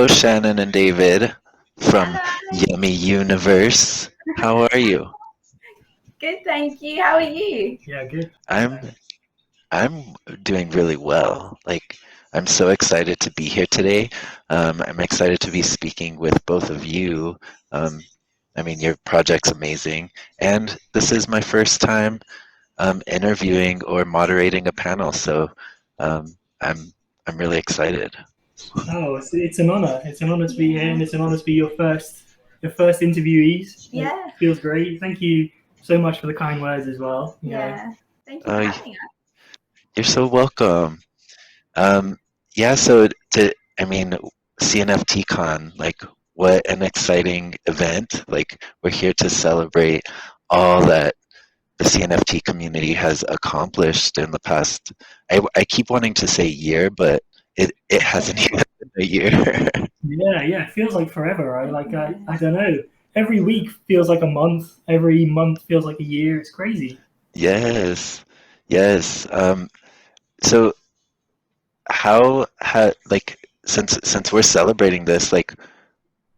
Hello, Shannon and David from Hi. Yummi Universe. How are you? Good, thank you. How are you? Yeah, good. I'm I'm doing really well. I'm so excited to be here today. I'm excited to be speaking with both of you. Um, your project's amazing, and this is my first time interviewing or moderating a panel, so um, I'm I'm really excited. Oh, it's an honor. It's an honor to be here, Yeah. and it's an honor to be your first interviewees. It Yeah. feels great. Thank you so much for the kind words as well. Yeah. Thank you for Uh, having us. you're so welcome. Um, yeah, so cNFTcon, what an exciting event. We're here to celebrate all that the cNFT community has accomplished in the past. I keep wanting to say year, but it hasn't even been a year. Yeah. It feels like forever, right? I don't know. Every week feels like a month. Every month feels like a year. It's crazy. Yes, yes. So how ha like since we're celebrating this,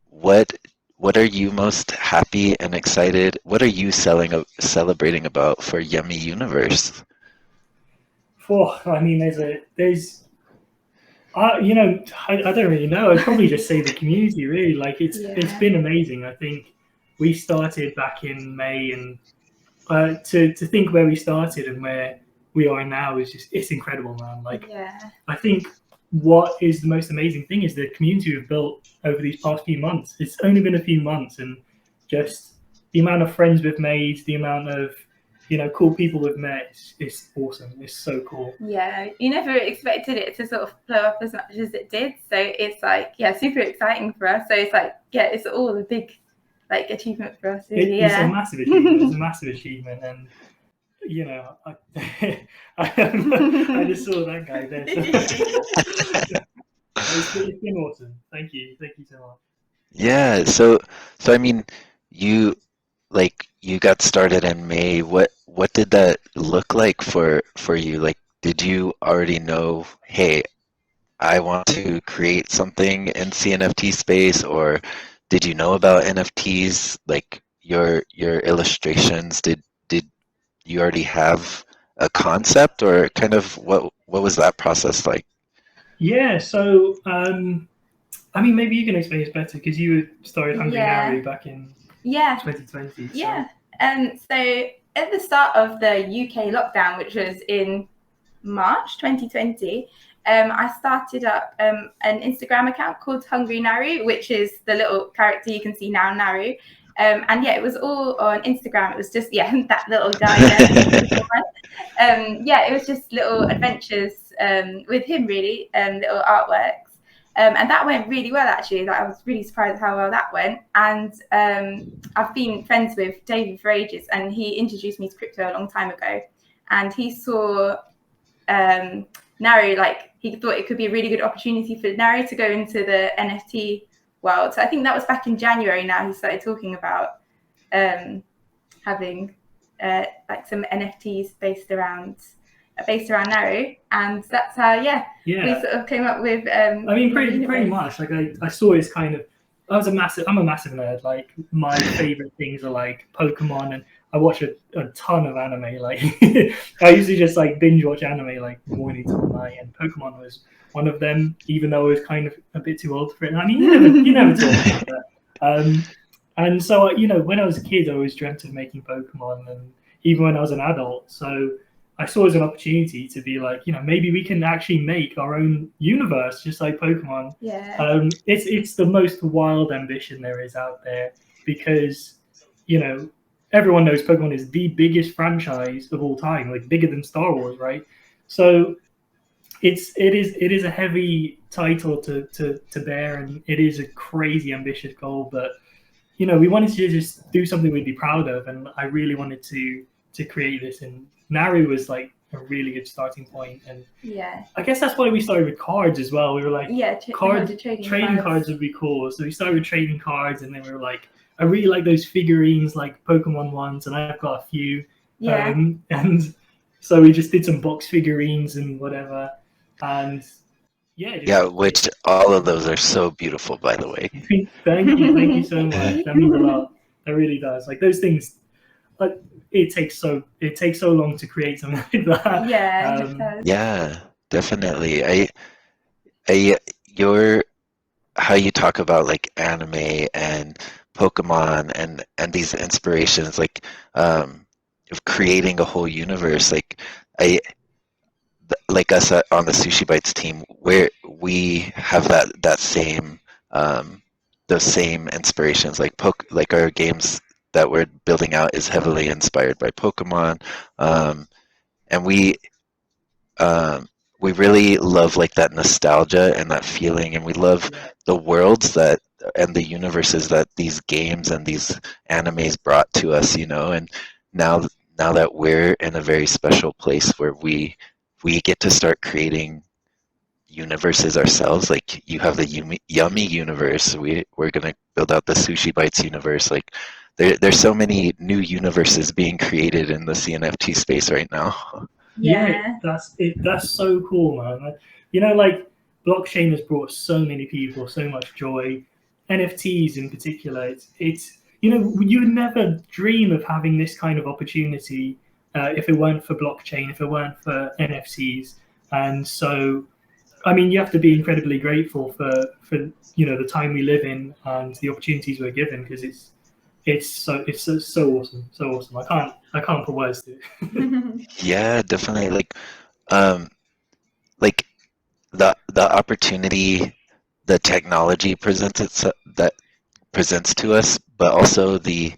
what what are you most happy and excited? What are you celebrating about for Yummy Universe? I mean, there's I don't really know. I'd probably just say the community, really. Like it's Yeah. been amazing. I think we started back in May, and to think where we started and where we are now is it's incredible, man. Like Yeah. I think what is the most amazing thing is the community we've built over these past few months. It's only been a few months, and just the amount of friends we've made, the amount of cool people we've met, it's awesome. It's so cool. Yeah. You never expected it to sort of blow up as much as it did. So it's super exciting for us. So it's all a big achievement for us, really. It's a Yeah. massive achievement. It's a massive achievement, and I just saw that guy there. It's been awesome. Thank you so much. Yeah, so you you got started in May. What did that look like for you? Did you already know, hey, I want to create something in CNFT space, or did you know about NFTs? Your illustrations, did you already have a concept, or kind of what was that process like? Yeah, so I mean, maybe you can explain this better because you started Hungry Yeah. Harry back in Yeah. 2020. So. Yeah. So at the start of the UK lockdown, which was in March 2020, I started up an Instagram account called Hungry Naru, which is the little character you can see now, Naru. And yeah, it was all on Instagram. It was just that little guy there. It was just little adventures with him, really, little artworks. And that went really well, actually. I was really surprised how well that went. And I've been friends with David for ages, and he introduced me to crypto a long time ago. And he saw Naru, he thought it could be a really good opportunity for Naru to go into the NFT world. So I think that was back in January. Now he started talking about having some NFTs based around Naru, and that's how we sort of came up with. I mean, pretty much. I saw his kind of. I'm a massive nerd. Like my favorite things are like Pokemon, and I watch a ton of anime. Like I used to just binge watch anime morning till night, and Pokemon was one of them. Even though I was kind of a bit too old for it. I mean, you never talk about that. And so when I was a kid, I always dreamt of making Pokemon, and even when I was an adult. So I saw it as an opportunity to be maybe we can actually make our own universe, just like Pokemon. Yeah. It's the most wild ambition there is out there because, everyone knows Pokemon is the biggest franchise of all time, bigger than Star Wars, right? So it is a heavy title to bear, and it is a crazy ambitious goal, but we wanted to just do something we'd be proud of, and I really wanted to create this, and Naru was a really good starting point, and I guess that's why we started with cards as well. We were trading cards would be cool, so we started with trading cards, and then we were I really like those figurines, like Pokemon ones, and I've got a few, and so we just did some box figurines and whatever, and yeah, Yeah, which all of those are so beautiful, by the way. thank you so much. That means a lot. That really does. Like those things, like it takes so long to create something like that. Yeah, it does. Yeah, definitely. Your how you talk about like anime and Pokemon and these inspirations, like of creating a whole universe. Like I like us on the Sushi Bites team, where we have that same those same inspirations. Like our games that we're building out is heavily inspired by Pokemon, and we really love like that nostalgia and that feeling, and we love the worlds that and the universes that these games and these animes brought to us, you know. And now that we're in a very special place where we get to start creating universes ourselves. Like you have the Yummi Universe. We're gonna build out the Sushi Bites universe. Like there's so many new universes being created in the cNFT space right now. Yeah, that's it. That's so cool, man. Like, you know, like blockchain has brought so many people so much joy. NFTs in particular, it's you know, you would never dream of having this kind of opportunity if it weren't for blockchain, if it weren't for NFTs. And so, I mean, you have to be incredibly grateful for you know the time we live in and the opportunities we're given, because it's so awesome, so awesome. I can't put words to it. Yeah, definitely. Um, like the opportunity, the technology that presents to us, but also the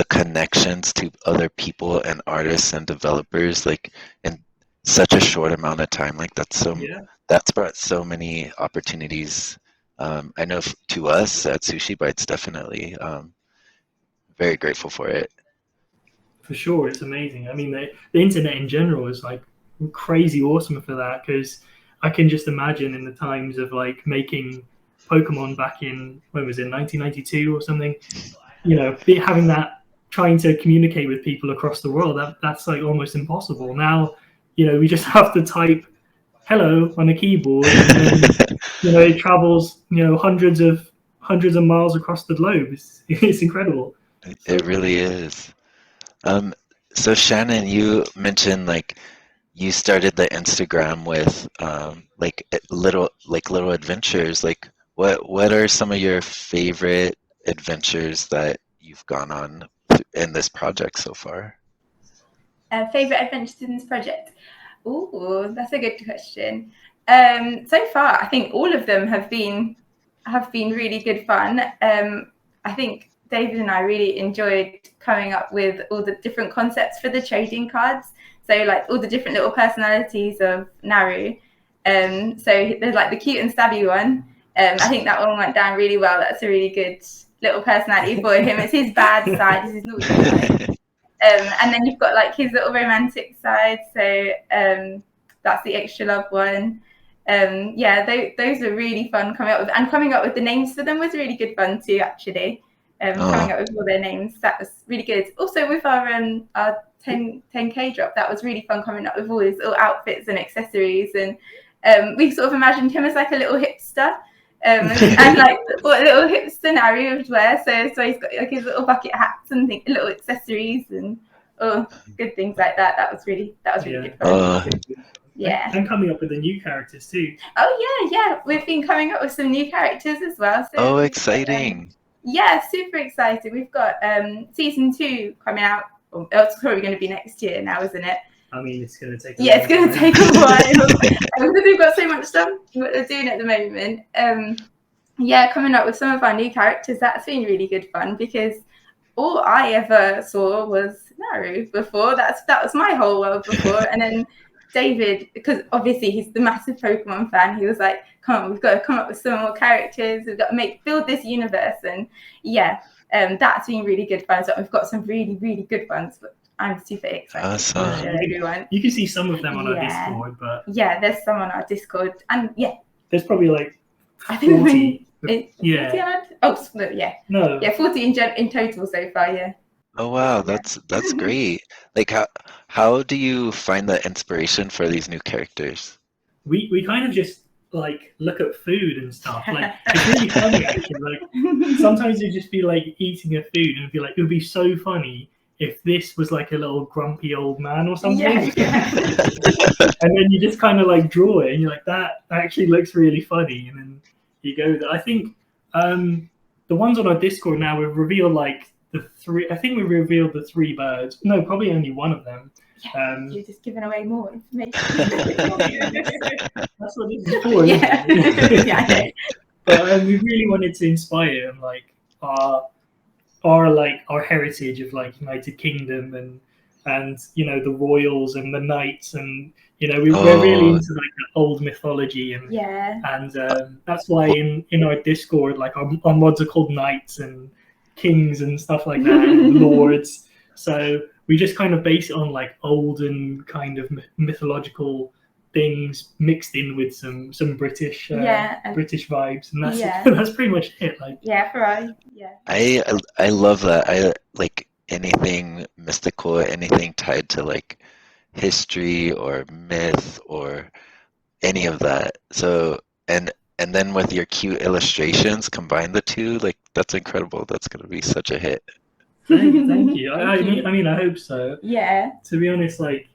connections to other people and artists and developers, like in such a short amount of time. Like that's brought so many opportunities. I know to us at Sushi Bites, definitely. Very grateful for it. For sure, it's amazing. I mean, the internet in general is like crazy awesome for that, because I can just imagine in the times of like making Pokemon back in, when was it, 1992 or something, you know, having that, trying to communicate with people across the world, that's like almost impossible. Now, you know, we just have to type hello on a keyboard, and then, you know, it travels, you know, hundreds of miles across the globe. It's incredible. It really is. So Shannon, you mentioned like you started the Instagram with little adventures. Like what are some of your favorite adventures that you've gone on in this project so far? Favorite adventures in this project? Oh, that's a good question. So far, I think all of them have been really good fun. I think David and I really enjoyed coming up with all the different concepts for the trading cards. So like all the different little personalities of Naru. So there's like the cute and stabby one. I think that one went down really well. That's a really good little personality for him. It's his bad side, it's his naughty side. And then you've got like his little romantic side. So that's the extra love one. Those are really fun coming up with, and coming up with the names for them was really good fun too, actually. Coming up with all their names, that was really good. Also with our 10K drop, that was really fun coming up with all his little outfits and accessories, and we sort of imagined him as like a little hipster, and like what little hipster Naru would wear. So he's got like his little bucket hats and little accessories and good things like that. That was really good fun. Yeah. And coming up with the new characters too. Oh yeah. We've been coming up with some new characters as well. So Exciting. Super excited. We've got season 2 coming out. It's probably going to be next year now, isn't it? I mean, it's going to take it's going to take a while. Because we've got so much stuff what they're doing at the moment. Coming up with some of our new characters, that's been really good fun, because all I ever saw was Naru before. That was my whole world before. And then David, because obviously he's the massive Pokemon fan, he was like, come on, we've got to come up with some more characters, we've got to build this universe. And that's been really good fun. So we've got some really, really good ones, but I'm super excited. Awesome. You can see some of them on our Discord, but there's some on our Discord, and there's probably like 40. I think 40 in total so far. Oh wow, that's great. Like how do you find the inspiration for these new characters? We kind of just like look at food and stuff. Like it's really funny actually. Like sometimes you just be like eating a food and be like, it would be so funny if this was like a little grumpy old man or something. Yeah. And then you just kind of like draw it and you're like, that actually looks really funny. And then you go there. I think the ones on our Discord now, we've revealed like the three. I think we revealed the 3 birds. No, probably only one of them. Yeah, you're just giving away more information. That's what this is for. Yeah. Yeah. But we really wanted to inspire and like our heritage of like United Kingdom and you know the royals and the knights and you know we're really into like the old mythology and that's why in our Discord like our mods are called knights and kings and stuff like that and lords. So we just kind of base it on like olden kind of mythological things mixed in with some British British vibes, and that's that's pretty much it. Like for us, I love that. I like anything mystical, anything tied to like history or myth or any of that. So and then with your cute illustrations, combine the two, like that's incredible. That's gonna be such a hit. Thank you. I mean, I hope so. Yeah. To be honest, like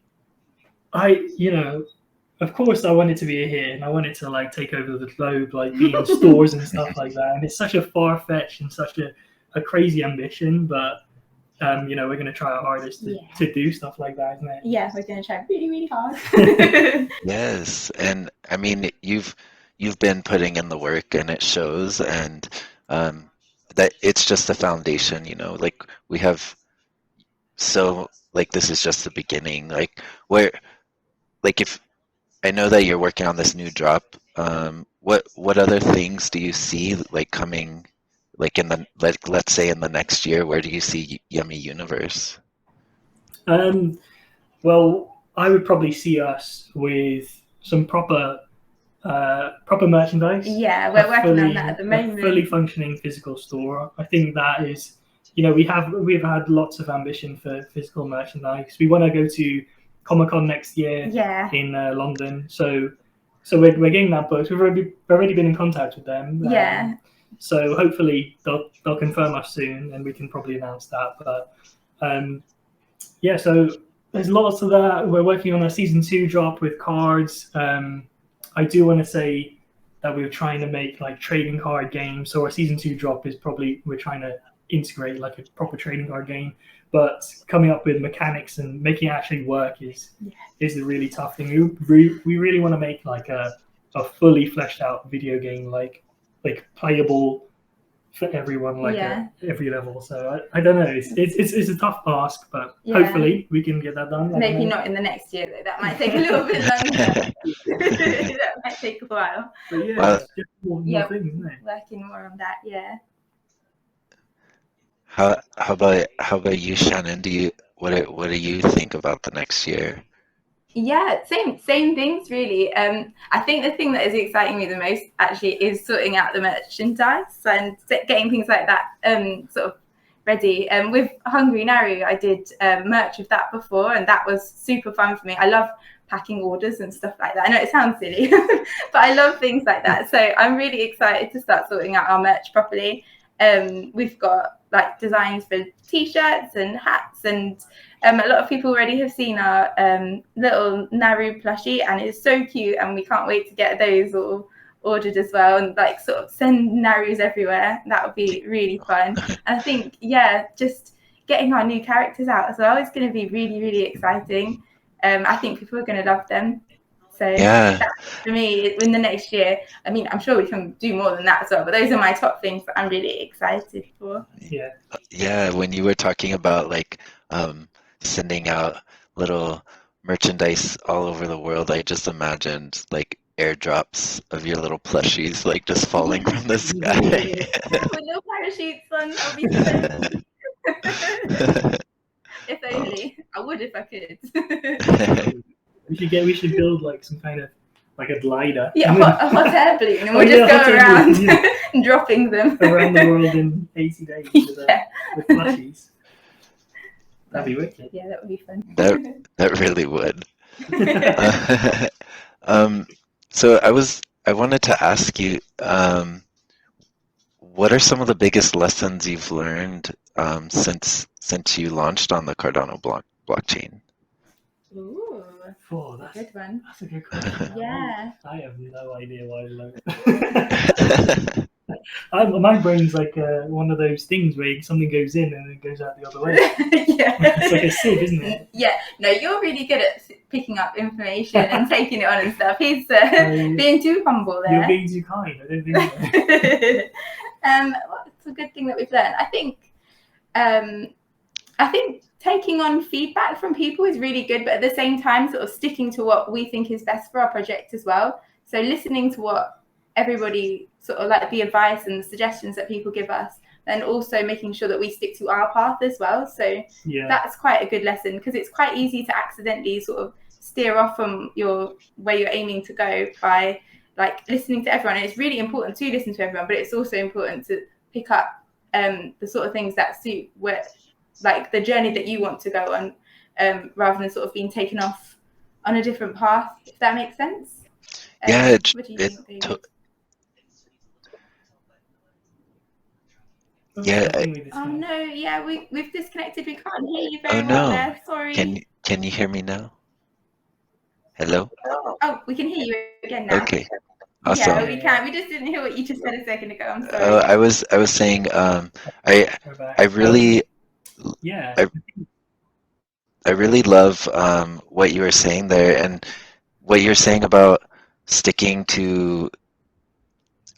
of course I want it to be a hit and I want it to like take over the globe, like be in stores and stuff like that. And it's such a far-fetched and such a crazy ambition, but you know, we're going to try our hardest to do stuff like that, isn't it? Yeah, we're going to try really, really hard. Yes, and I mean, you've been putting in the work and it shows, and that it's just the foundation, you know, like we have, so like this is just the beginning, like where, like if, I know that you're working on this new drop, what other things do you see like coming, like in the, like let's say in the next year, where do you see Yummi Universe? Well, I would probably see us with some proper merchandise. Yeah, we're working on that at the moment. A fully functioning physical store. I think that is, you know, we've had lots of ambition for physical merchandise. We want to go to Comic-Con next year in London. So we're getting that booked. We've already been in contact with them. So hopefully they'll confirm us soon, and we can probably announce that. But so there's lots of that. We're working on a season 2 drop with cards. I do want to say that we're trying to make like trading card games. So our season 2 drop is probably, we're trying to integrate like a proper trading card game, but coming up with mechanics and making it actually work is the really tough thing. We really want to make like a fully fleshed out video game, like playable for everyone, like at every level. So I don't know. It's a tough task, but hopefully we can get that done. Maybe not in the next year though. That might take a little bit longer. That might take a while. But it's just more things, isn't it? Working more on that. Yeah. How about you, Shannon? What do you think about the next year? Yeah, same things really. I think the thing that is exciting me the most actually is sorting out the merchandise and getting things like that sort of ready. With Hungry Naru, I did merch of that before, and that was super fun for me. I love packing orders and stuff like that. I know it sounds silly, but I love things like that. So I'm really excited to start sorting out our merch properly. We've got like designs for t-shirts and hats, and a lot of people already have seen our little Naru plushie, and it's so cute, and we can't wait to get those all ordered as well, and like sort of send Narus everywhere. That would be really fun. And I think just getting our new characters out as well is going to be really, really exciting. I think people are going to love them. So that's, for me, in the next year, I mean, I'm sure we can do more than that as well, but those are my top things that I'm really excited for. Yeah, when you were talking about like sending out little merchandise all over the world, I just imagined like airdrops of your little plushies like just falling from the sky. With little parachutes on, that'll be fun. If only. I would if I could. We should build like some kind of like a glider. Yeah, a hot air balloon, and we'll just go around dropping them around the world in 80 days with plushies. That'd be wicked. Yeah, that would be fun. That really would. So I was I wanted to ask you, what are some of the biggest lessons you've learned since you launched on the Cardano blockchain? Ooh, Oh, that's a good one. That's a good question. Yeah. I have no idea what I learned. My brain's like one of those things where something goes in and it goes out the other way. Yeah. It's like a sieve, isn't it? Yeah. No, you're really good at picking up information and taking it on and stuff. He's being too humble there. You're being too kind. I don't think so. What's a good thing that we've learned? I think taking on feedback from people is really good, but at the same time, sort of sticking to what we think is best for our project as well. So listening to what everybody sort of like the advice and the suggestions that people give us, and also making sure that we stick to our path as well. So that's quite a good lesson, because it's quite easy to accidentally sort of steer off from where you're aiming to go by like listening to everyone. And it's really important to listen to everyone, but it's also important to pick up the sort of things that suit like the journey that you want to go on, rather than sort of being taken off on a different path, if that makes sense. Yeah, what do you think, David? Oh no, yeah, we've disconnected. We can't hear you very well there. Sorry. Can you hear me now? Hello? Oh, we can hear you again now. Okay. Awesome. Yeah, we can. We just didn't hear what you just said a second ago. I'm sorry. I was saying I really I really love what you were saying there, and what you're saying about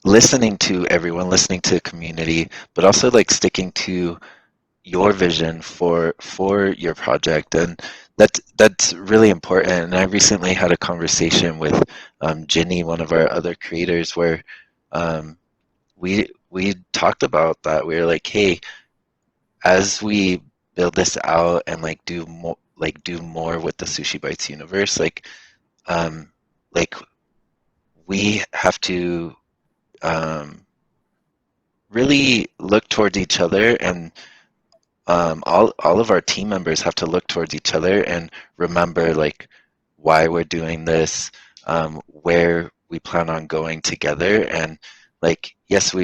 listening to everyone, listening to the community, but also like sticking to your vision for your project. And that's really important. And I recently had a conversation with Ginny, one of our other creators, where we talked about that. We were like, hey, as we build this out and like do more with the Sushi Bites universe, like we have to really look towards each other, and all of our team members have to look towards each other and remember like why we're doing this, where we plan on going together. And like, yes,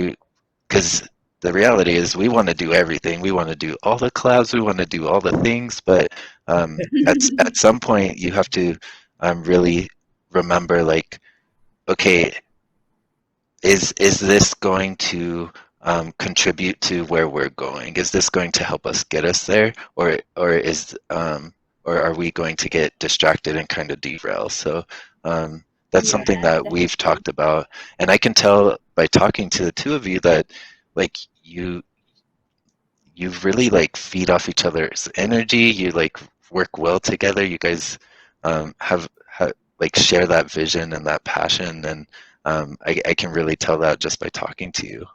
because the reality is we want to do everything. We want to do all the collabs, we want to do all the things, but at some point you have to really remember like, okay, is this going to contribute to where we're going? Is this going to help us get us there, or are we going to get distracted and kind of derail? So that's something that we've talked about, and I can tell by talking to the two of you that like you really like feed off each other's energy. You like work well together. You guys have like share that vision and that passion, and I can really tell that just by talking to you.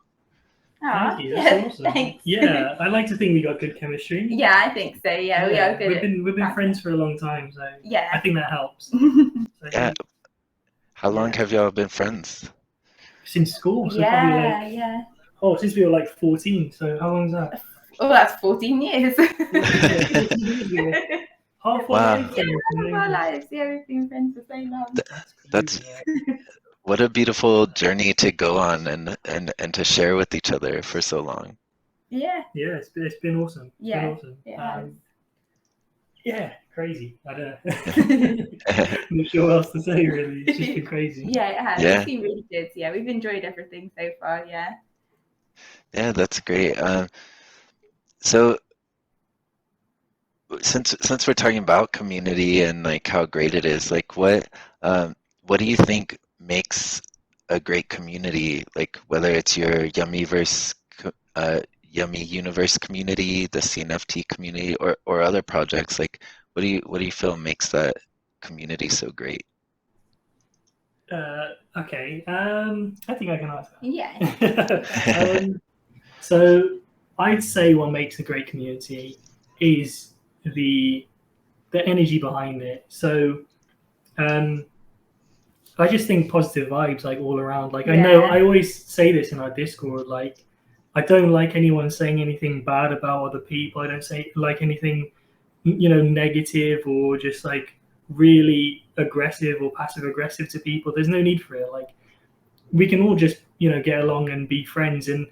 Thank you. That's awesome. Thanks. Yeah, I like to think we got good chemistry. Yeah, I think so. Yeah, we are good. We've been friends for a long time, so yeah, I think that helps. Yeah. How long have y'all been friends? Since school. So probably like, oh, since we were like 14. So how long is that? Oh, that's 14 years. Half our lives. Yeah, we've been friends for so long. That's what a beautiful journey to go on and to share with each other for so long. Yeah. Yeah, it's been awesome. Yeah. Been awesome. Yeah, crazy. I don't know. I'm not sure what else to say, really. It's just been crazy. Yeah, it has. Yeah. It's been really good. Yeah, we've enjoyed everything so far. Yeah. Yeah, that's great. So since we're talking about community and like how great it is, like what do you think makes a great community? Like whether it's your Yummiverse, Yummi Universe community, the cNFT community, or other projects, like what do you feel makes that community so great? Okay. I think I can answer that. Yeah. So I'd say what makes a great community is the energy behind it. So I just think positive vibes like all around. Like I know I always say this in our Discord, like I don't like anyone saying anything bad about other people. I don't say like anything, negative or just like really aggressive or passive aggressive to people. There's no need for it. Like we can all just get along and be friends. And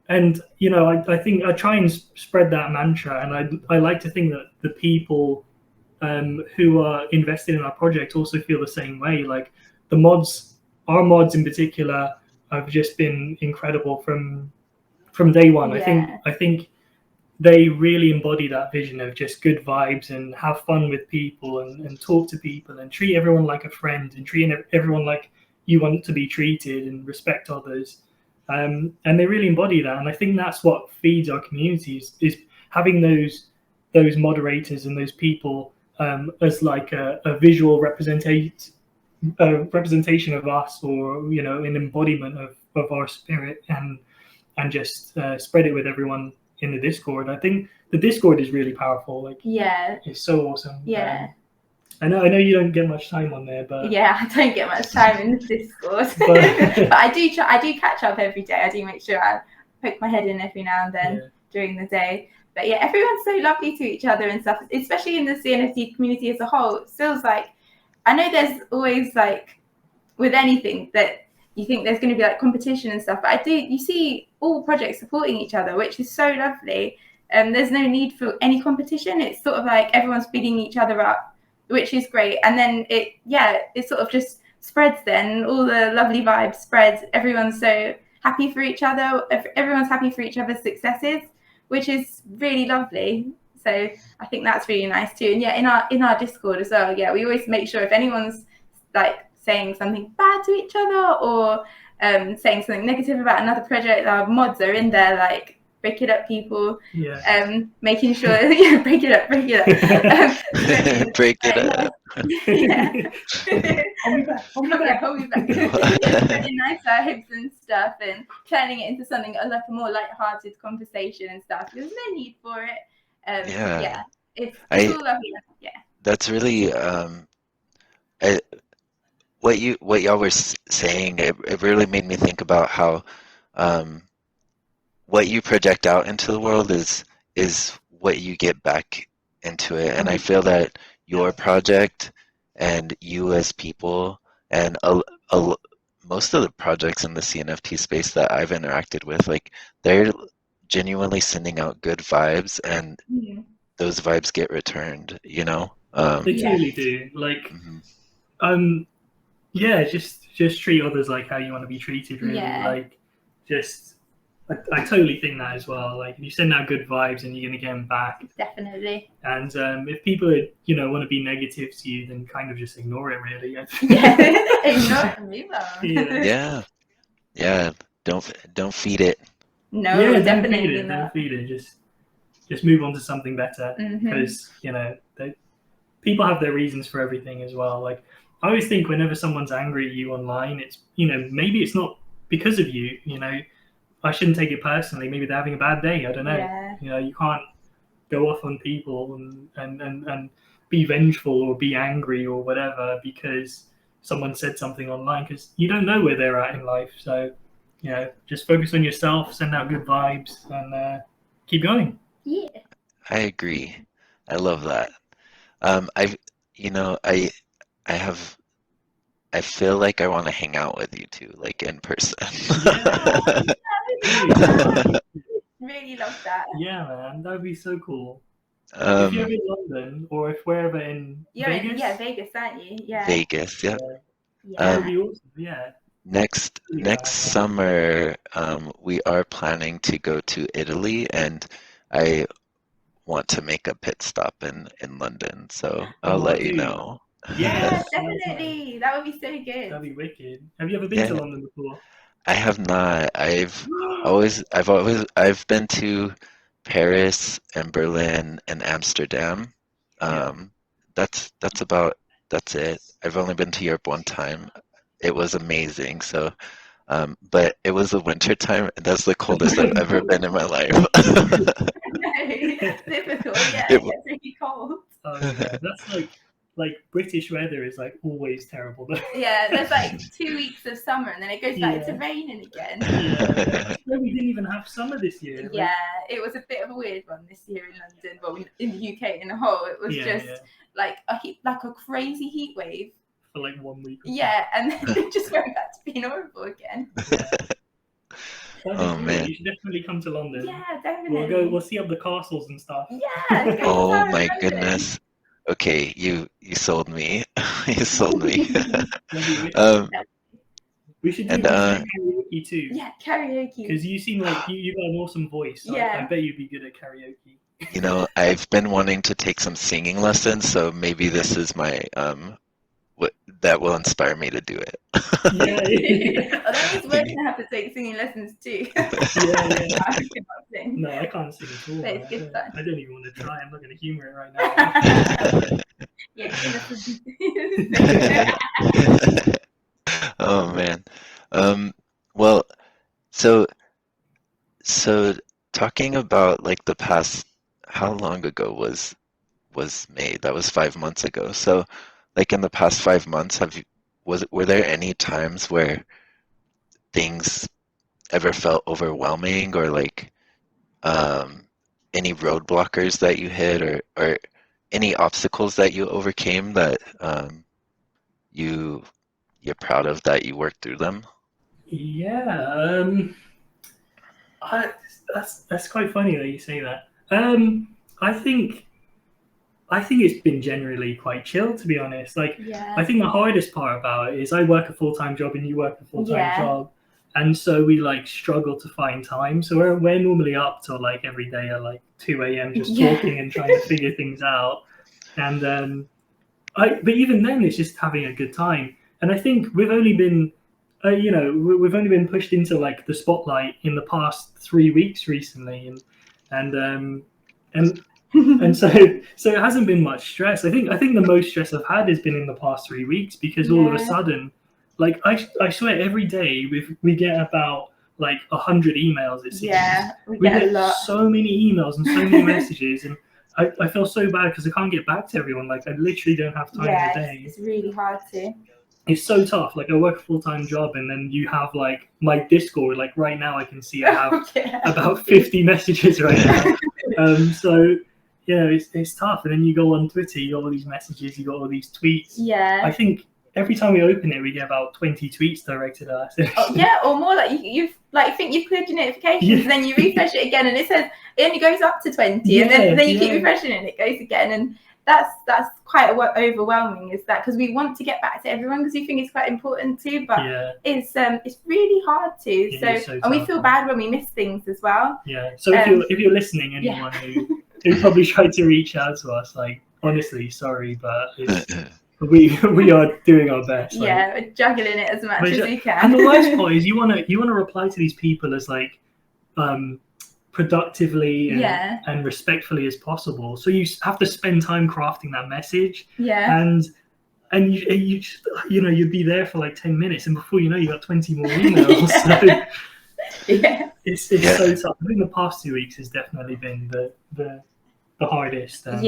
I think I try and spread that mantra, and I like to think that the people who are invested in our project also feel the same way. Like our mods in particular, have just been incredible from day one. Yeah. I think they really embody that vision of just good vibes and have fun with people and talk to people and treat everyone like a friend and treat everyone like you want to be treated and respect others. And they really embody that. And I think that's what feeds our communities, is having those moderators and those people as like a visual representation of us, or an embodiment of our spirit, and just spread it with everyone in the Discord. I think the Discord is really powerful. Like, yeah, it's so awesome. Yeah. I know you don't get much time on there, but yeah, I don't get much time in the Discord, but I do catch up every day. I do make sure I poke my head in every now and then during the day. But yeah, everyone's so lovely to each other and stuff, especially in the cNFT community as a whole. It feels like, I know there's always, like, with anything that you think there's going to be like competition and stuff, but you see all projects supporting each other, which is so lovely. There's no need for any competition. It's sort of like everyone's bigging each other up, which is great. And then it sort of just spreads then. All the lovely vibes spreads. Everyone's so happy for each other. Everyone's happy for each other's successes, which is really lovely. So I think that's really nice too. And yeah, in our Discord as well, yeah, we always make sure if anyone's like saying something bad to each other, or saying something negative about another project, our mods are in there like, break it up, people. Making sure break it up. Break it up. Hold me back. Spreading nice vibes and stuff, and turning it into something like a more light-hearted conversation and stuff. There's no need for it. It's all lovely. Yeah, that's really what y'all were saying. It really made me think about how what you project out into the world is what you get back into it. And I feel that your project and you as people, and most of the projects in the cNFT space that I've interacted with, like, they're genuinely sending out good vibes, and those vibes get returned, They totally do. Like, just treat others like how you want to be treated, really. Like, I totally think that as well. Like, if you send out good vibes, and you're going to get them back. Definitely. And if people want to be negative to you, then kind of just ignore it, really. Ignore me. Yeah. Don't feed it. No, definitely don't feed it. Just move on to something better, because people have their reasons for everything as well. Like, I always think whenever someone's angry at you online, it's maybe it's not because of you. I shouldn't take it personally. Maybe they're having a bad day. I don't know. You can't go off on people and be vengeful or be angry or whatever because someone said something online, because you don't know where they're at in life. So, just focus on yourself, send out good vibes, and keep going. Yeah. I agree. I love that. I feel like I want to hang out with you two, like, in person. Really love that. Yeah, man, that would be so cool. If you're in London, or if we're ever in Vegas. Yeah, Vegas, aren't you? Yeah. Vegas, yeah. That would be awesome. Yeah. Next summer, we are planning to go to Italy, and I want to make a pit stop in London, so I'll let you know. Yeah, definitely. That would be so good. That'd be wicked. Have you ever been to London before? I have not. I've been to Paris and Berlin and Amsterdam. That's it. I've only been to Europe one time. It was amazing. So, but it was the winter time, and that's the coldest I've ever been in my life. Typical. Yeah, it gets really cold. That's like British weather is like always terrible. Yeah, there's like 2 weeks of summer, and then it goes back to raining again. We didn't even have summer this year. Yeah, it was a bit of a weird one this year in London, but in the UK in a whole, it was like a crazy heat wave for like 1 week. Yeah, and then it just went back to being horrible again. Oh, man. You should definitely come to London. Yeah, definitely. We'll see up the castles and stuff. Yeah. Go Oh to my London. goodness. Okay, you sold me. You sold me. We should do And, karaoke too. Yeah, karaoke. Because you seem like you got an awesome voice. So Yeah. I bet you'd be good at karaoke. you know, I've been wanting to take some singing lessons, so maybe this is my what that will inspire me to do it. Yeah. Oh, that means we're gonna have to take singing lessons too. Yeah. I cannot sing. No, I can't sing at all. But it's good fun. I don't even want to try. I'm not going to humor it right now. Yeah, sing Oh man. Well, so talking about like the past, how long ago was May? That was 5 months ago. So like in the past 5 months, were there any times where things ever felt overwhelming, or like any roadblockers that you hit, or any obstacles that you overcame that you're proud of that you worked through them? Yeah. That's quite funny that you say that. I think it's been generally quite chill, to be honest. Like, Yeah. I think the hardest part about it is I work a full-time job and you work a full-time Yeah. job, and so we like struggle to find time. So we're normally up till like every day at like 2 a.m. just Yeah. talking and trying to figure things out. And but even then, it's just having a good time. And I think we've only been we've only been pushed into like the spotlight in the past 3 weeks recently, and so it hasn't been much stress. I think the most stress I've had has been in the past 3 weeks, because all of a Yeah. sudden, like I swear every day we get about like 100 emails. It seems. Yeah, we We get a get lot. so many emails and so many messages, and I feel so bad because I can't get back to everyone. Like, I literally don't have time Yeah, in the day. it's really hard to. It's so tough. Like, I work a full-time job, and then you have like my Discord. Like right now, I can see I have Yeah. about 50 messages right now. So yeah, it's tough. And then you go on Twitter, you got all these messages, you got all these tweets. Yeah. I think every time we open it, we get about 20 tweets directed at us. Oh, yeah, or more. Like you've like think you've cleared your notifications, Yeah. and then you refresh it again, and it says it only goes up to 20, and Yeah, then you keep yeah. refreshing it, and it goes again, and that's quite overwhelming. Is that because we want to get back to everyone because we think it's quite important too, but Yeah, it's really hard to. It is so And we tough. feel bad when we miss things as well. yeah. So if you're listening, anyone who probably tried to reach out to us, like, honestly, sorry, but we are doing our best. Like, Yeah, we're juggling it as much as we can. And the worst part is you want to reply to these people as like productively and respectfully as possible. So you have to spend time crafting that message. Yeah. And you just, you'd be there for like 10 minutes, and before you know, you got 20 more emails. So it's so tough. I think the past 2 weeks has definitely been the hardest. And,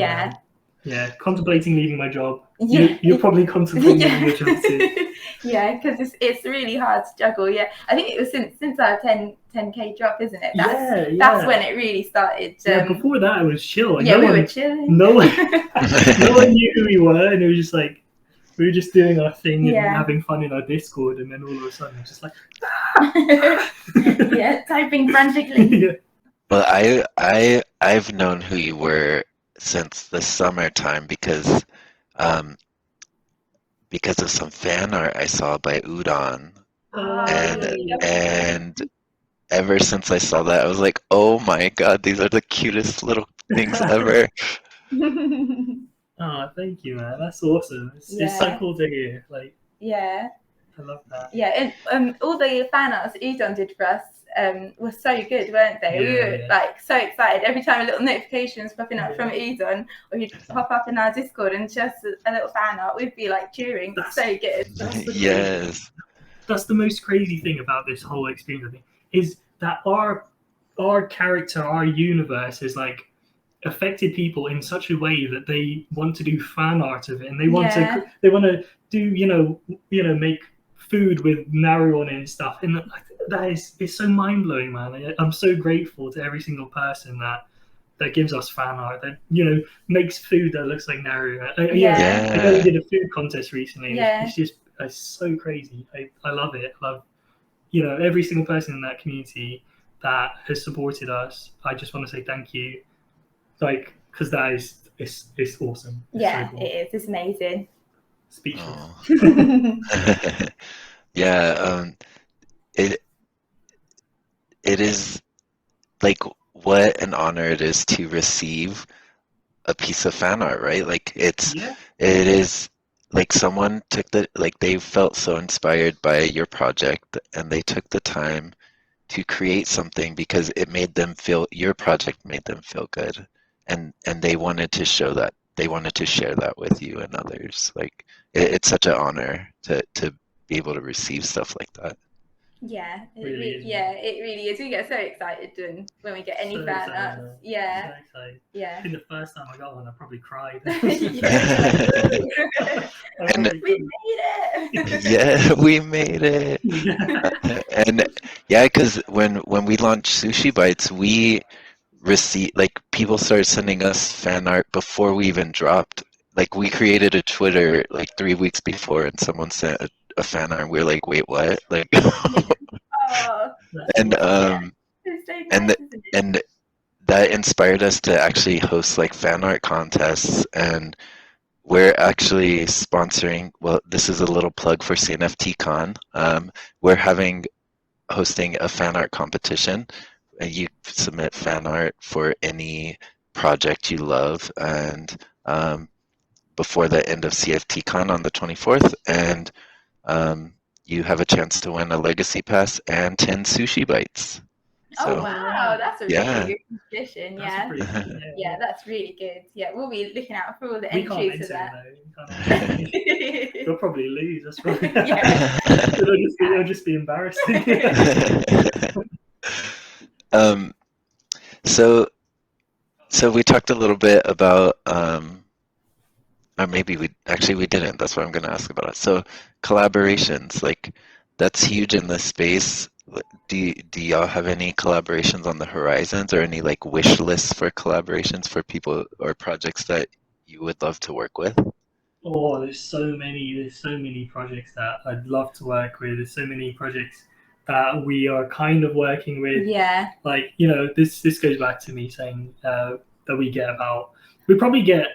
yeah, contemplating leaving my job. Yeah. You're probably contemplating leaving your job too. Yeah, because it's really hard to juggle. Yeah, I think it was since our 10K drop, isn't it? That's when it really started. Before that, it was chill. Like, we were chilling. No one knew who we were, and it was just like we were just doing our thing and having fun in our Discord, and then all of a sudden, it's just like typing frantically. Yeah. Well, I've known who you were since the summertime because of some fan art I saw by Udon, and ever since I saw that, I was like, oh my god, these are the cutest little things ever. Oh, thank you, man. That's awesome. It's so cool to hear. Like, yeah, I love that. Yeah, and all the fan arts that Udon did for us were so good, weren't they? We were like so excited every time a little notification was popping up from Udon, or he'd pop up in our Discord and just a little fan art. We'd be like cheering. That's so good. Yes. That's the most crazy thing about this whole experience, I think, is that our character, our universe, is like affected people in such a way that they want to do fan art of it, and they want to do make food with Naru on it and stuff, and that is so mind blowing, man. I'm so grateful to every single person that that gives us fan art, that makes food that looks like Naru. Yeah. I know we did a food contest recently. Yeah. It's just so crazy. I love it. I love every single person in that community that has supported us. I just want to say thank you, because that is it's awesome. It's Yeah, so cool. it is. It's amazing. Speechless. Yeah, it is like what an honor it is to receive a piece of fan art, right? Like it is like someone took they felt so inspired by your project and they took the time to create something because your project made them feel good, and they wanted to show that, they wanted to share that with you and others. Like it's such an honor to be able to receive stuff like that. Yeah, it Really is, it really is. We get so excited when we get any fan arts. Yeah. I think the first time I got one, I probably cried. And we made it. yeah, we made it. And yeah, because when we launched Sushi Bites, we received, like, people started sending us fan art before we even dropped. Like, we created a Twitter like 3 weeks before, and someone sent a fan art, and we were like, wait, what? Like, Oh, and it's so nice, and isn't it? and that inspired us to actually host like fan art contests, and we're actually sponsoring. Well, this is a little plug for cNFTcon. We're hosting a fan art competition. You submit fan art for any project you love, and before the end of CFTCon on the 24th, and you have a chance to win a legacy pass and 10 sushi bites. So, oh wow, that's a yeah. really good competition. Yeah. Yeah, that's really good. Yeah, we'll be looking out for all the We can't entries for enter that. though. You'll probably lose. That's probably. Yeah. It'll just be embarrassing. So we talked a little bit about, or maybe we didn't. That's what I'm going to ask about it. So collaborations, like, that's huge in this space. Do y'all have any collaborations on the horizons, or any like wish lists for collaborations for people or projects that you would love to work with? Oh, there's so many projects that I'd love to work with. There's so many projects that we are kind of working with. Yeah. Like, this goes back to me saying that we probably get,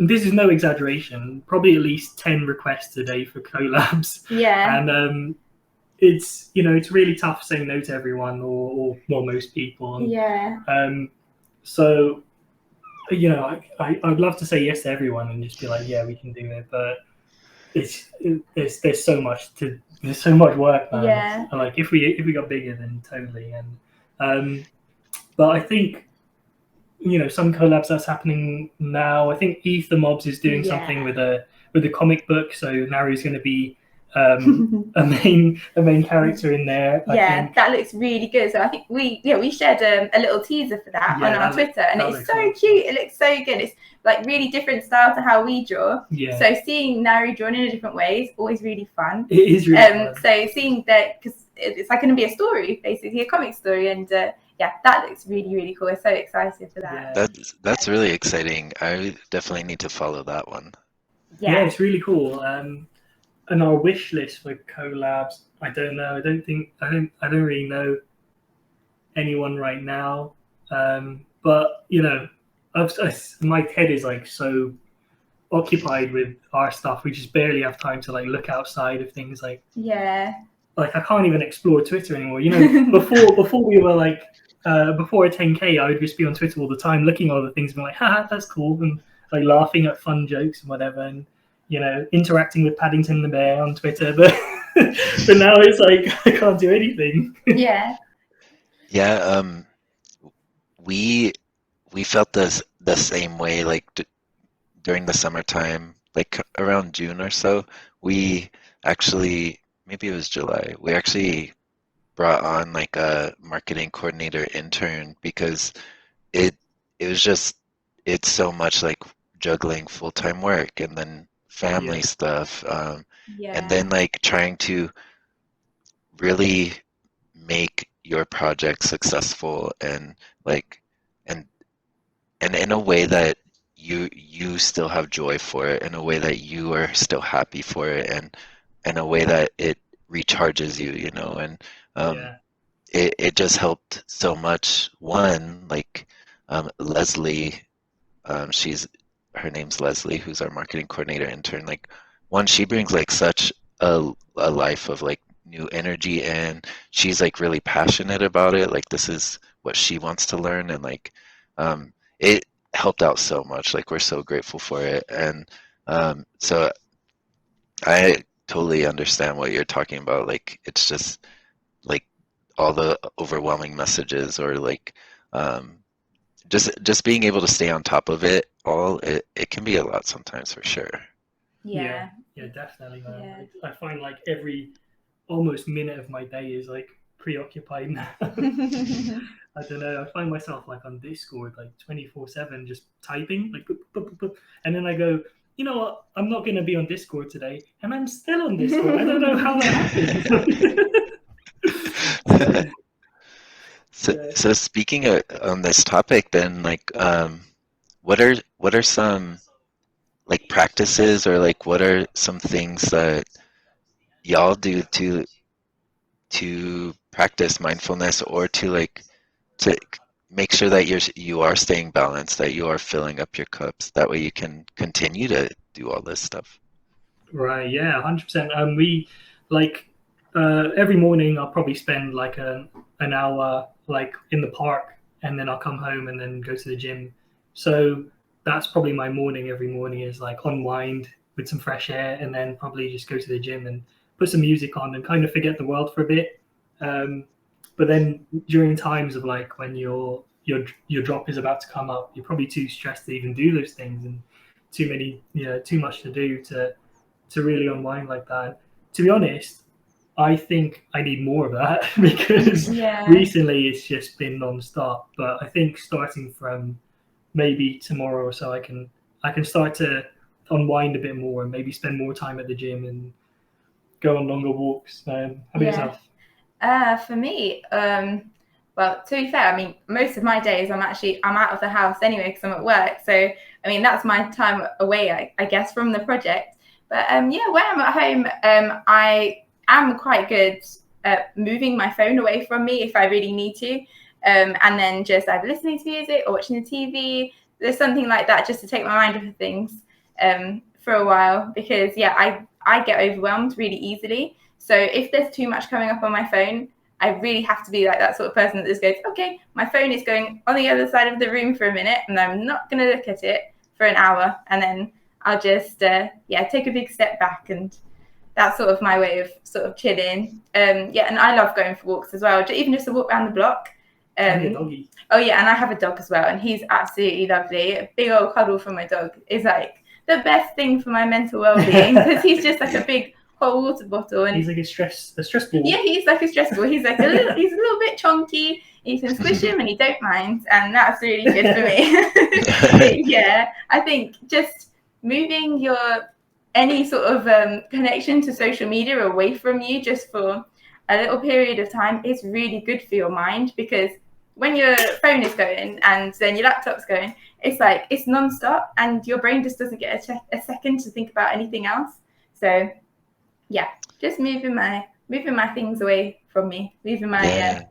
this is no exaggeration, probably at least 10 requests a day for collabs. Yeah. And it's really tough saying no to everyone, or most people. And, Yeah. So, I'd love to say yes to everyone and just be like, yeah, we can do it, but there's so much work, man. Yeah. And like, if we got bigger, then totally. And but I think some collabs that's happening now. I think Ether Mobs is doing something with a comic book, so Naru's going to be a main character in there. Yeah, that looks really good. So I think we shared a little teaser for that on our Twitter, and it's so cute. It looks so good. It's like really different style to how we draw. Yeah. So seeing Naru drawn in a different way is always really fun. It is really fun. So seeing that, because it's like going to be a story, basically a comic story, and yeah, that looks really, really cool. We're so excited for that. Yeah. That's really exciting. I definitely need to follow that one. Yeah, it's really cool. And our wish list for collabs, I don't know. I don't really know anyone right now. But my head is like so occupied with our stuff. We just barely have time to like look outside of things. Like, yeah, like I can't even explore Twitter anymore. Before we were like before a 10K, I would just be on Twitter all the time, looking at all the things and be like, haha, that's cool, and like laughing at fun jokes and whatever, and interacting with Paddington the bear on Twitter. But but now it's like I can't do anything. Yeah. Yeah. We felt the same way. Like during the summertime, like around June or so, we actually, maybe it was July, we actually brought on like a marketing coordinator intern, because it's so much like juggling full-time work and then family stuff, and then like trying to really make your project successful, and like and in a way that you still have joy for it, in a way that you are still happy for it, and in a way that it recharges you, you know, and Yeah. it just helped so much. One, like Leslie, she's her name's Leslie, who's our marketing coordinator intern. Like, one, she brings like such a life of like new energy, and she's like really passionate about it. Like, this is what she wants to learn, and like it helped out so much. Like, we're so grateful for it, and so I totally understand what you're talking about. Like, it's just like all the overwhelming messages, or like um, just being able to stay on top of it all. It can be a lot sometimes, for sure. Yeah, Yeah. yeah, definitely, man. Yeah. I find like every almost minute of my day is like preoccupied now. I don't know. I find myself like on Discord like 24/7 just typing like boop, boop, boop, boop. And then I go, you know what? I'm not going to be on Discord today, and I'm still on Discord. I don't know how that happens. So, So, yeah. so speaking of, on this topic, then, like, what are some like practices, or like what are some things that y'all do to practice mindfulness, or to like to make sure that you are staying balanced, that you are filling up your cups, that way you can continue to do all this stuff. Right, yeah, 100%. We like every morning I'll probably spend like an hour like in the park, and then I'll come home and then go to the gym. So that's probably my morning. Every morning is like unwind with some fresh air, and then probably just go to the gym and put some music on and kind of forget the world for a bit. Um, but then during times of like when your drop is about to come up, you're probably too stressed to even do those things, and too many, too much to do to really unwind like that. To be honest, I think I need more of that because Yeah. recently it's just been non-stop. But I think starting from maybe tomorrow or so, I can start to unwind a bit more and maybe spend more time at the gym and go on longer walks. How about Yeah. yourself? For me, well, to be fair, I mean, most of my days I'm out of the house anyway because I'm at work. So, I mean, that's my time away, I guess, from the project. But yeah, when I'm at home, I am quite good at moving my phone away from me if I really need to, and then just either listening to music or watching the TV. There's something like that just to take my mind off of things for a while, because yeah, I get overwhelmed really easily. So if there's too much coming up on my phone, I really have to be like that sort of person that just goes, okay, my phone is going on the other side of the room for a minute, and I'm not going to look at it for an hour, and then I'll just take a big step back, and that's sort of my way of sort of chilling. Yeah, and I love going for walks as well, even just a walk around the block. Doggy. Oh yeah, and I have a dog as well, and he's absolutely lovely. A big old cuddle from my dog is like the best thing for my mental well-being, because he's just like a big hot water bottle, and he's like a stress ball. Yeah, he's like a stress ball. He's like he's a little bit chonky. You can squish him and he don't mind, and that's really good for me. But yeah, I think just moving any sort of connection to social media away from you just for a little period of time is really good for your mind, because when your phone is going and then your laptop's going, it's like it's non-stop, and your brain just doesn't get a second to think about anything else. So yeah, just moving my things away from me, moving my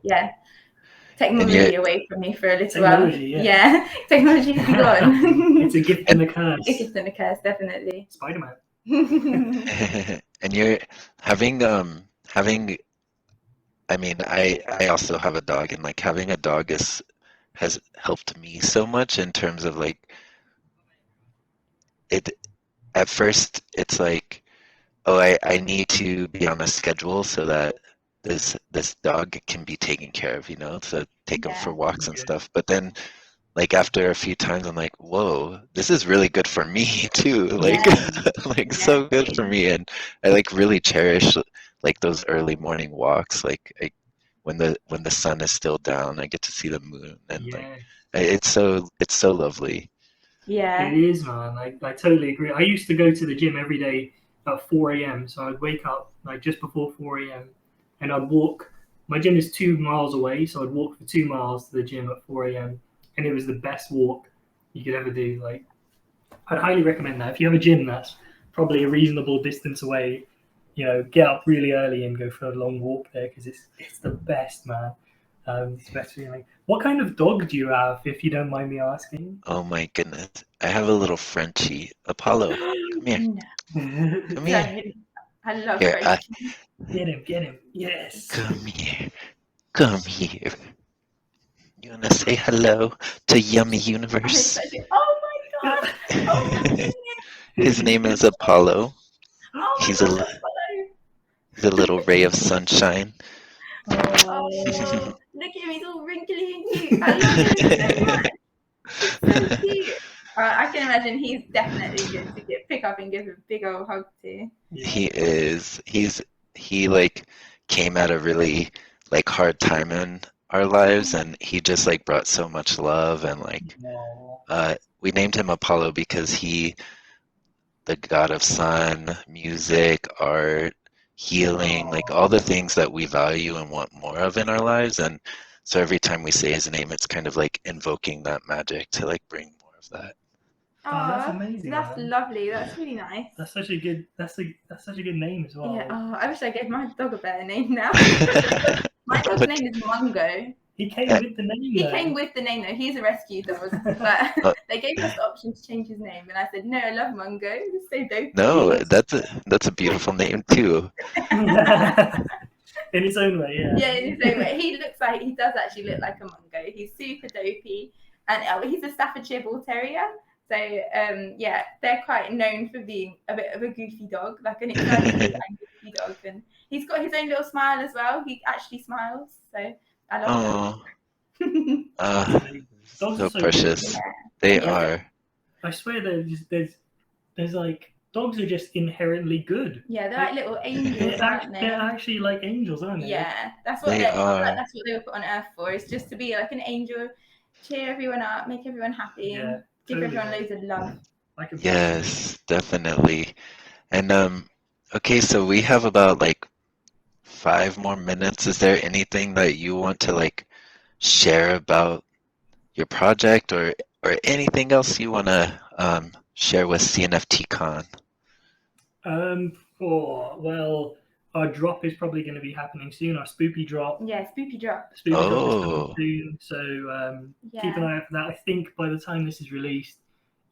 technology away from me for a little while. Yeah, technology is gone. It's a gift and a curse. A gift and a curse, definitely. Spider-Man. And you're having I mean, I also have a dog, and like having a dog has helped me so much in terms of like it. At first, it's like, oh, I need to be on a schedule so that this dog can be taken care of, you know, so take him for walks and stuff. But then, like, after a few times, I'm like, whoa, this is really good for me too. Like, like so good for me, and I like really cherish like those early morning walks. Like, when the sun is still down, I get to see the moon, and like it's so lovely. Yeah, it is, man. I totally agree. I used to go to the gym every day at 4 a.m. So I'd wake up like just before 4 a.m. and I'd walk. My gym is 2 miles away, so I'd walk for 2 miles to the gym at 4 a.m. and it was the best walk you could ever do. Like, I'd highly recommend that. If you have a gym that's probably a reasonable distance away, get up really early and go for a long walk there, because it's the best, man. It's the best feeling. What kind of dog do you have, if you don't mind me asking? Oh my goodness. I have a little Frenchie, Apollo. Come here. No. Come here. I love Here, Frenchie. Get him. Yes. come here. Come here. You want to say hello to Yummi Universe? Oh my god! Oh my goodness! His name is Apollo. Oh my He's god, a Apollo. he's a little ray of sunshine. Oh, look at him, he's all wrinkly and cute. I love him so much. He's so cute. I can imagine he's definitely good to pick up and give a big old hug to. He is. He like came at a really like hard time in our lives, and he just like brought so much love, and like we named him Apollo because the god of sun, music, art, healing, like all the things that we value and want more of in our lives. And so every time we say his name, it's kind of like invoking that magic to like bring more of that. Oh, that's amazing. That's man. lovely. That's really nice. That's such a good. That's such a good name as well. Yeah. Oh, I wish I gave my dog a better name now. My dog's name is Mungo. He came with the name. He came with the name though. He's a rescue dog, but they gave us the option to change his name, and I said no. I love Mungo. It's so dope. No, that's a beautiful name too. In his own way, yeah. Yeah, in his own way. He does actually look like a Mungo. He's super dopey, and he's a Staffordshire Bull Terrier. So yeah, they're quite known for being a bit of a goofy dog, like an exciting and goofy dog. And he's got his own little smile as well. He actually smiles, so I love him. So precious. They are. I swear, there's like dogs are just inherently good. Yeah, they're like little angels, aren't they? They're actually like angels, aren't they? Yeah, that's what they are. Like, that's what they were put on Earth for. Is just to be like an angel, cheer everyone up, make everyone happy. Yeah. Give everyone loads of love. Yes, definitely. And okay, so we have about like 5 more minutes. Is there anything that you want to like share about your project, or anything else you want to share with cNFTcon? Well, our drop is probably going to be happening soon. Our spoopy drop. Yeah, spoopy drop. Spoopy drop is coming soon. So keep an eye out for that. I think by the time this is released,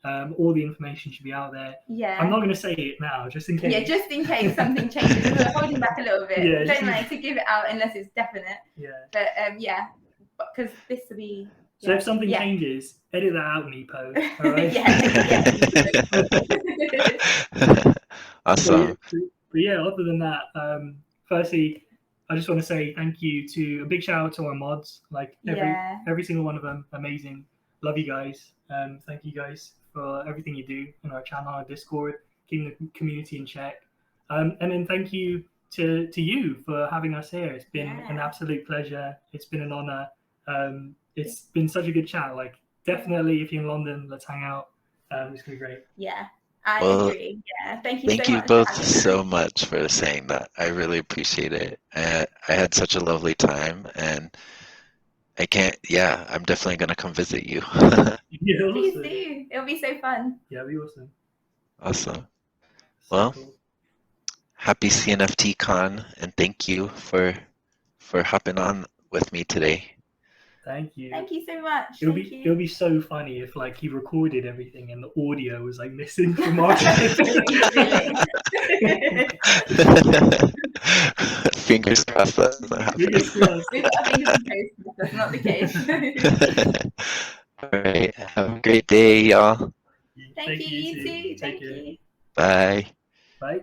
all the information should be out there. Yeah. I'm not going to say it now, just in case. Yeah, just in case something changes. We're holding back a little bit. Yeah, don't like to give it out unless it's definite. Yeah. But yeah, because this will be. So if something changes, edit that out, Nepo. All right. Yeah. Awesome. But yeah, other than that, firstly, I just want to say thank you a big shout out to our mods, like every single one of them, amazing. Love you guys. Thank you guys for everything you do in our channel, our Discord, keeping the community in check. And then thank you to you for having us here. It's been an absolute pleasure. It's been an honor. It's been such a good chat. Like, definitely, if you're in London, let's hang out. It's gonna be great. Yeah. I agree. Yeah, thank you. Thank you both so much for saying that. I really appreciate it. I had such a lovely time, and I can't. Yeah, I'm definitely gonna come visit you. Please do. It'll be so fun. Yeah, it'll be awesome. Awesome. Well, happy cNFTcon, and thank you for hopping on with me today. Thank you. Thank you so much. It'll be so funny if like he recorded everything and the audio was like missing from our Fingers crossed that's not happening. Fingers crossed. We've got our fingers crossed. That's not the case. All right. Have a great day, y'all. Thank you. You too. Thank you. Bye. Bye.